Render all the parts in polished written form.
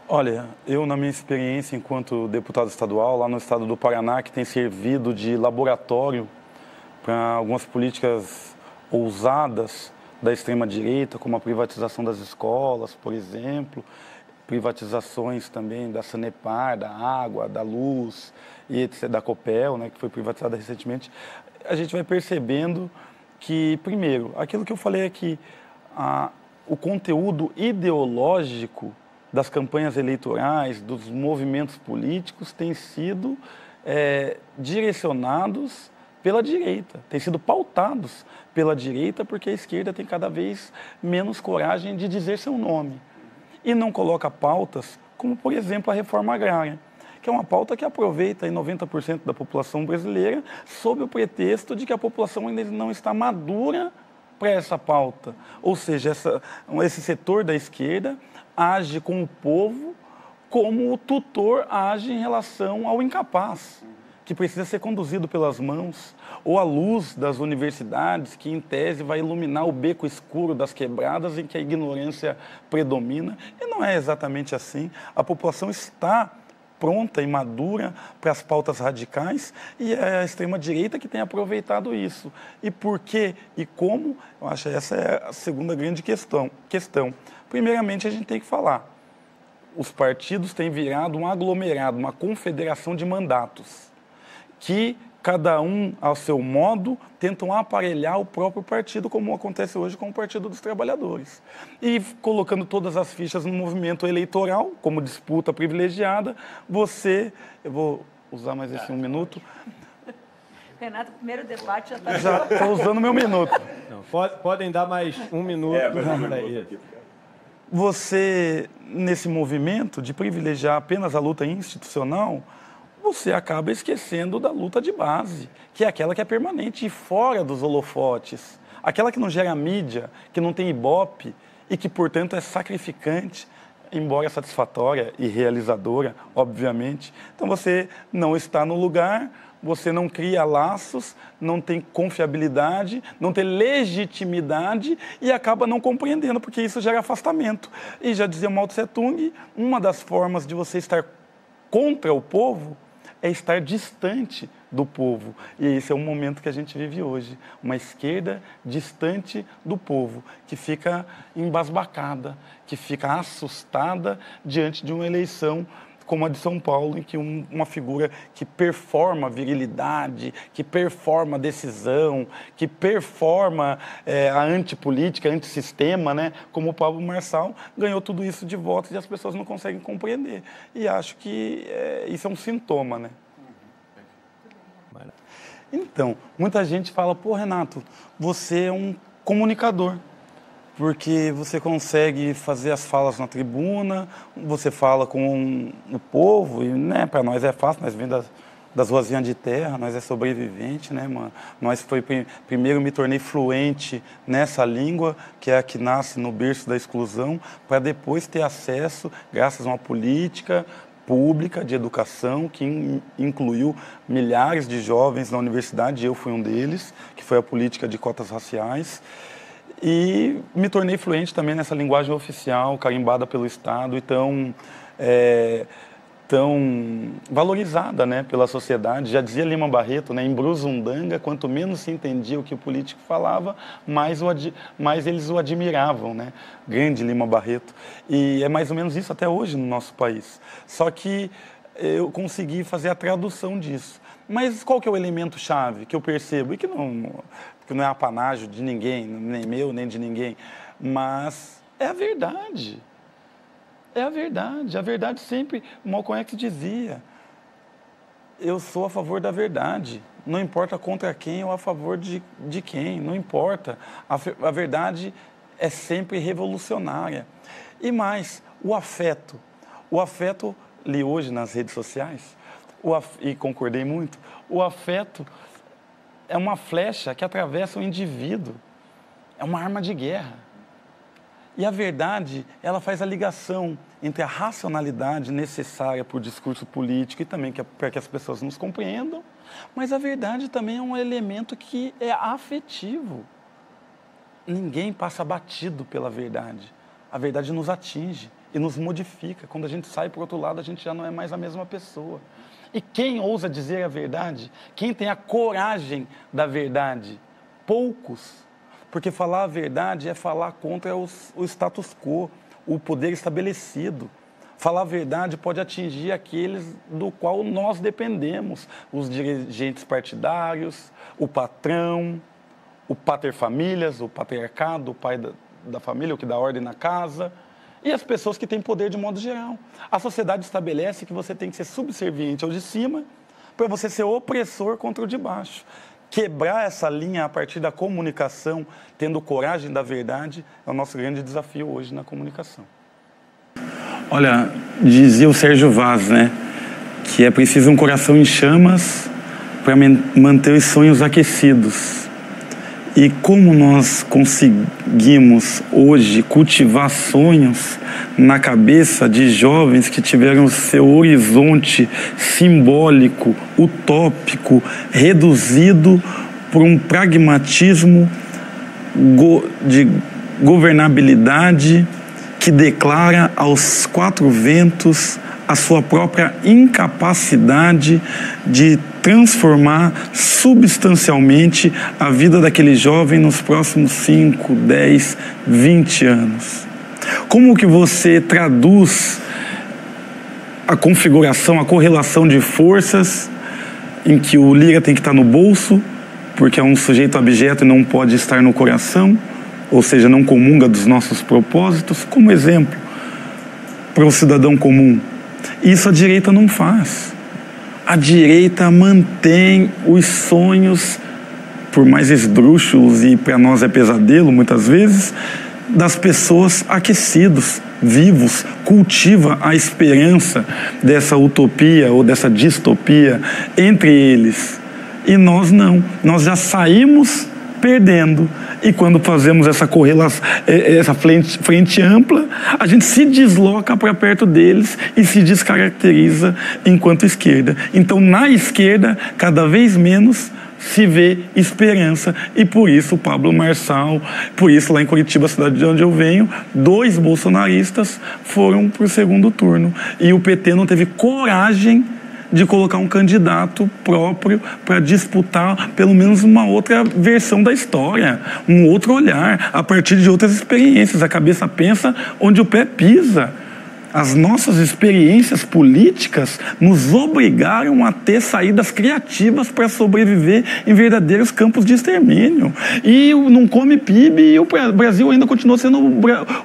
Olha, eu na minha experiência enquanto deputado estadual, lá no estado do Paraná, que tem servido de laboratório para algumas políticas ousadas da extrema-direita, como a privatização das escolas, por exemplo, privatizações também da Sanepar, da água, da luz, e etc., da Copel, né, que foi privatizada recentemente, a gente vai percebendo que, primeiro, aquilo que eu falei aqui, o conteúdo ideológico das campanhas eleitorais, dos movimentos políticos, tem sido direcionados pela direita, têm sido pautados pela direita, porque a esquerda tem cada vez menos coragem de dizer seu nome. E não coloca pautas como, por exemplo, a reforma agrária, que é uma pauta que aproveita 90% da população brasileira sob o pretexto de que a população ainda não está madura para essa pauta. Ou seja, esse setor da esquerda age com o povo como o tutor age em relação ao incapaz, que precisa ser conduzido pelas mãos, ou a luz das universidades, que em tese vai iluminar o beco escuro das quebradas em que a ignorância predomina. E não é exatamente assim. A população está pronta e madura para as pautas radicais e é a extrema-direita que tem aproveitado isso. E por quê e como? Eu acho que essa é a segunda grande questão. Primeiramente, a gente tem que falar. Os partidos têm virado um aglomerado, uma confederação de mandatos, que cada um, ao seu modo, tentam aparelhar o próprio partido, como acontece hoje com o Partido dos Trabalhadores. E colocando todas as fichas no movimento eleitoral, como disputa privilegiada, eu vou usar mais esse 1 minuto. Renato, o primeiro debate já está... Já estou usando meu minuto. Não, podem dar mais 1 minuto. Você, nesse movimento de privilegiar apenas a luta institucional, você acaba esquecendo da luta de base, que é aquela que é permanente e fora dos holofotes, aquela que não gera mídia, que não tem ibope e que, portanto, é sacrificante, embora satisfatória e realizadora, obviamente. Então, você não está no lugar, você não cria laços, não tem confiabilidade, não tem legitimidade e acaba não compreendendo, porque isso gera afastamento. E já dizia Mao Tse Tung, uma das formas de você estar contra o povo é estar distante do povo. E esse é o momento que a gente vive hoje. Uma esquerda distante do povo, que fica embasbacada, que fica assustada diante de uma eleição como a de São Paulo, em que uma figura que performa virilidade, que performa decisão, que performa a antipolítica, antissistema, né? Como o Pablo Marçal, ganhou tudo isso de votos e as pessoas não conseguem compreender. E acho que isso é um sintoma, né? Então, muita gente fala, pô, Renato, você é um comunicador, porque você consegue fazer as falas na tribuna, você fala com o povo, e né, para nós é fácil, nós vem das ruazinhas de terra, nós é sobrevivente, né, mano? Primeiro me tornei fluente nessa língua, que é a que nasce no berço da exclusão, para depois ter acesso, graças a uma política pública de educação que incluiu milhares de jovens na universidade, eu fui um deles, que foi a política de cotas raciais. E me tornei fluente também nessa linguagem oficial, carimbada pelo Estado e tão valorizada, né, pela sociedade. Já dizia Lima Barreto, né, em Brusundanga, quanto menos se entendia o que o político falava, mais eles o admiravam, né? Grande Lima Barreto. E é mais ou menos isso até hoje no nosso país. Só que eu consegui fazer a tradução disso. Mas qual que é o elemento-chave que eu percebo? E que não é apanágio de ninguém, nem meu, nem de ninguém, mas é a verdade. É a verdade. A verdade sempre, Malcolm X dizia, eu sou a favor da verdade. Não importa contra quem ou a favor de quem, não importa. A verdade é sempre revolucionária. E mais, o afeto. O afeto, li hoje nas redes sociais, e concordei muito, o afeto é uma flecha que atravessa o indivíduo, é uma arma de guerra. E a verdade, ela faz a ligação entre a racionalidade necessária para o discurso político e também para que as pessoas nos compreendam, mas a verdade também é um elemento que é afetivo. Ninguém passa batido pela verdade. A verdade nos atinge. e nos modifica. Quando a gente sai para o outro lado, a gente já não é mais a mesma pessoa. E quem ousa dizer a verdade? Quem tem a coragem da verdade? Poucos. Porque falar a verdade é falar contra o status quo, o poder estabelecido. Falar a verdade pode atingir aqueles do qual nós dependemos, os dirigentes partidários, o patrão, o paterfamílias, o patriarcado, o pai da família, o que dá ordem na casa, e as pessoas que têm poder de modo geral. A sociedade estabelece que você tem que ser subserviente ao de cima para você ser opressor contra o de baixo. Quebrar essa linha a partir da comunicação, tendo coragem da verdade, é o nosso grande desafio hoje na comunicação. Olha, dizia o Sérgio Vaz, né, que é preciso um coração em chamas para manter os sonhos aquecidos. E como nós conseguimos hoje cultivar sonhos na cabeça de jovens que tiveram seu horizonte simbólico, utópico, reduzido por um pragmatismo de governabilidade que declara aos quatro ventos a sua própria incapacidade de transformar substancialmente a vida daquele jovem nos próximos 5, 10, 20 anos. Como que você traduz a configuração, a correlação de forças em que o Lira tem que estar no bolso, porque é um sujeito abjeto e não pode estar no coração, ou seja, não comunga dos nossos propósitos, como exemplo para o cidadão comum? Isso a direita não faz. A direita mantém os sonhos, por mais esdrúxulos e para nós é pesadelo muitas vezes, das pessoas aquecidos, vivos, cultiva a esperança dessa utopia ou dessa distopia entre eles. E nós não, nós já saímos perdendo. E quando fazemos essa correlação, essa frente ampla, a gente se desloca para perto deles e se descaracteriza enquanto esquerda. Então, na esquerda, cada vez menos se vê esperança. E por isso o Pablo Marçal, por isso lá em Curitiba, cidade de onde eu venho, 2 bolsonaristas foram para o segundo turno. E o PT não teve coragem de colocar um candidato próprio para disputar pelo menos uma outra versão da história, um outro olhar, a partir de outras experiências. A cabeça pensa onde o pé pisa. As nossas experiências políticas nos obrigaram a ter saídas criativas para sobreviver em verdadeiros campos de extermínio. E não come PIB e o Brasil ainda continua sendo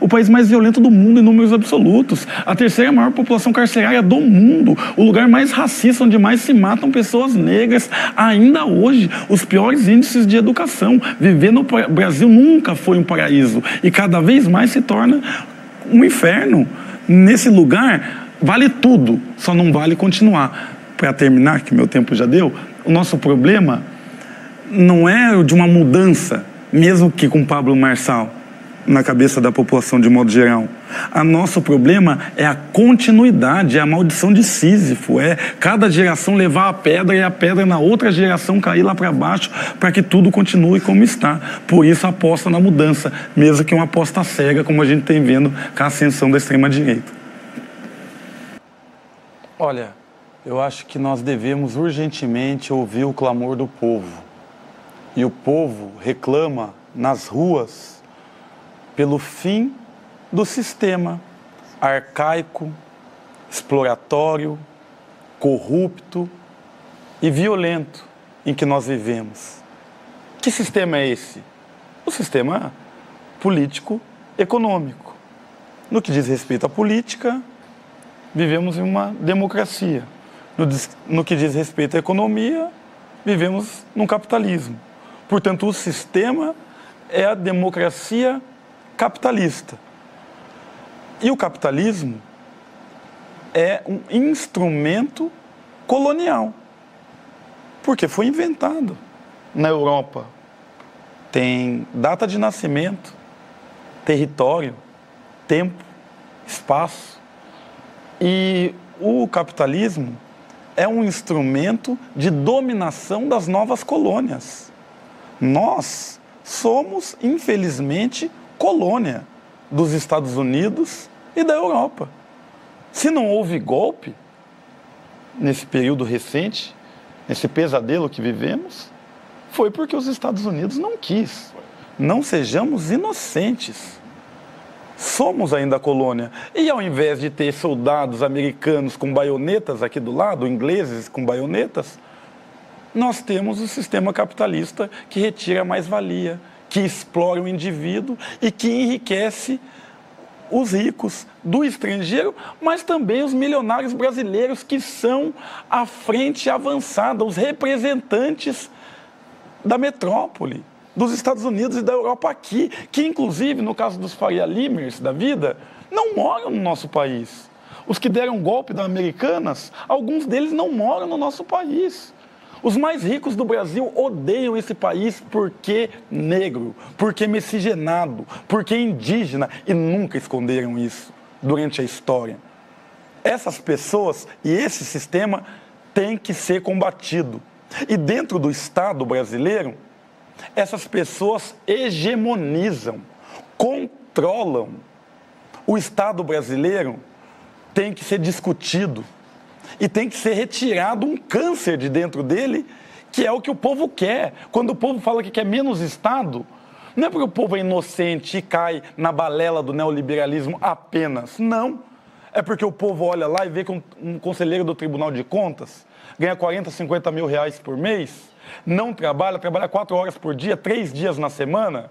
o país mais violento do mundo em números absolutos. A terceira maior população carcerária do mundo. O lugar mais racista, onde mais se matam pessoas negras. Ainda hoje, os piores índices de educação. Viver no Brasil nunca foi um paraíso. E cada vez mais se torna um inferno. Nesse lugar, vale tudo, só não vale continuar. Para terminar, que meu tempo já deu, o nosso problema não é de uma mudança, mesmo que com Pablo Marçal, na cabeça da população de modo geral. O nosso problema é a continuidade, é a maldição de Sísifo, é cada geração levar a pedra e a pedra na outra geração cair lá para baixo para que tudo continue como está. Por isso aposta na mudança, mesmo que uma aposta cega, como a gente tem vendo com a ascensão da extrema-direita. Olha, eu acho que nós devemos urgentemente ouvir o clamor do povo. E o povo reclama nas ruas pelo fim do sistema arcaico, exploratório, corrupto e violento em que nós vivemos. Que sistema é esse? O sistema político-econômico. No que diz respeito à política, vivemos em uma democracia. No que diz respeito à economia, vivemos num capitalismo. Portanto, o sistema é a democracia capitalista. E o capitalismo é um instrumento colonial, porque foi inventado na Europa. Tem data de nascimento, território, tempo, espaço. E o capitalismo é um instrumento de dominação das novas colônias. Nós somos, infelizmente, colônia dos Estados Unidos e da Europa. Se não houve golpe, nesse período recente, nesse pesadelo que vivemos, foi porque os Estados Unidos não quis. Não sejamos inocentes. Somos ainda a colônia. E ao invés de ter soldados americanos com baionetas aqui do lado, ingleses com baionetas, nós temos o sistema capitalista que retira a mais-valia, que explora o indivíduo e que enriquece os ricos do estrangeiro, mas também os milionários brasileiros que são a frente avançada, os representantes da metrópole, dos Estados Unidos e da Europa aqui, que inclusive, no caso dos Faria Limers da vida, não moram no nosso país. Os que deram golpe das Americanas, alguns deles não moram no nosso país. Os mais ricos do Brasil odeiam esse país porque negro, porque miscigenado, porque indígena, e nunca esconderam isso durante a história. Essas pessoas e esse sistema têm que ser combatido. E dentro do Estado brasileiro, essas pessoas hegemonizam, controlam. O Estado brasileiro tem que ser discutido. E tem que ser retirado um câncer de dentro dele, que é o que o povo quer. Quando o povo fala que quer menos Estado, não é porque o povo é inocente e cai na balela do neoliberalismo apenas. Não. É porque o povo olha lá e vê que um conselheiro do Tribunal de Contas ganha 40, 50 mil reais por mês, não trabalha 4 horas por dia, 3 dias na semana,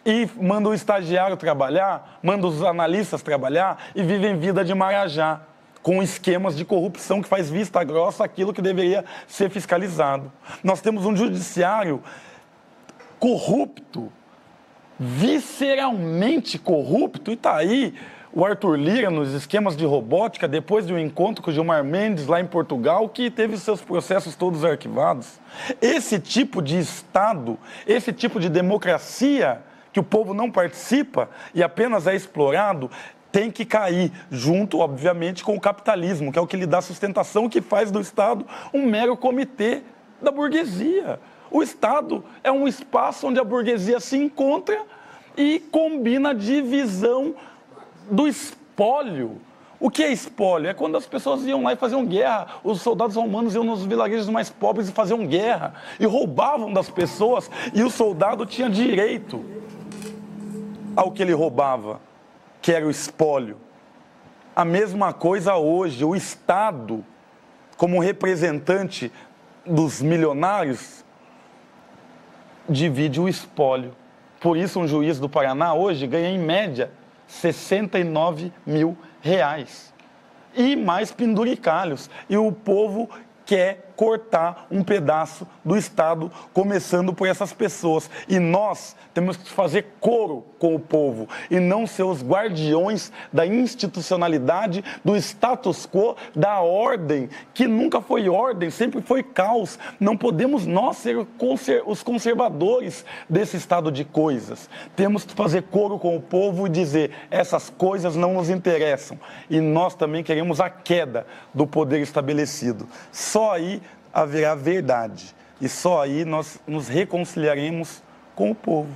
e manda o estagiário trabalhar, manda os analistas trabalhar e vivem vida de marajá, com esquemas de corrupção que faz vista grossa aquilo que deveria ser fiscalizado. Nós temos um judiciário corrupto, visceralmente corrupto, e está aí o Arthur Lira nos esquemas de robótica, depois de um encontro com o Gilmar Mendes lá em Portugal, que teve seus processos todos arquivados. Esse tipo de Estado, esse tipo de democracia que o povo não participa e apenas é explorado, tem que cair junto, obviamente, com o capitalismo, que é o que lhe dá sustentação, que faz do Estado um mero comitê da burguesia. O Estado é um espaço onde a burguesia se encontra e combina a divisão do espólio. O que é espólio? É quando as pessoas iam lá e faziam guerra. Os soldados romanos iam nos vilarejos mais pobres e faziam guerra. E roubavam das pessoas, e o soldado tinha direito ao que ele roubava, que era o espólio. A mesma coisa hoje, o Estado, como representante dos milionários, divide o espólio. Por isso, um juiz do Paraná hoje ganha, em média, 69 mil reais. E mais penduricalhos. E o povo quer cortar um pedaço do Estado, começando por essas pessoas. E nós temos que fazer coro com o povo e não ser os guardiões da institucionalidade, do status quo, da ordem, que nunca foi ordem, sempre foi caos. Não podemos nós ser os conservadores desse estado de coisas. Temos que fazer coro com o povo e dizer: essas coisas não nos interessam. E nós também queremos a queda do poder estabelecido. Só aí haverá verdade. E só aí nós nos reconciliaremos com o povo.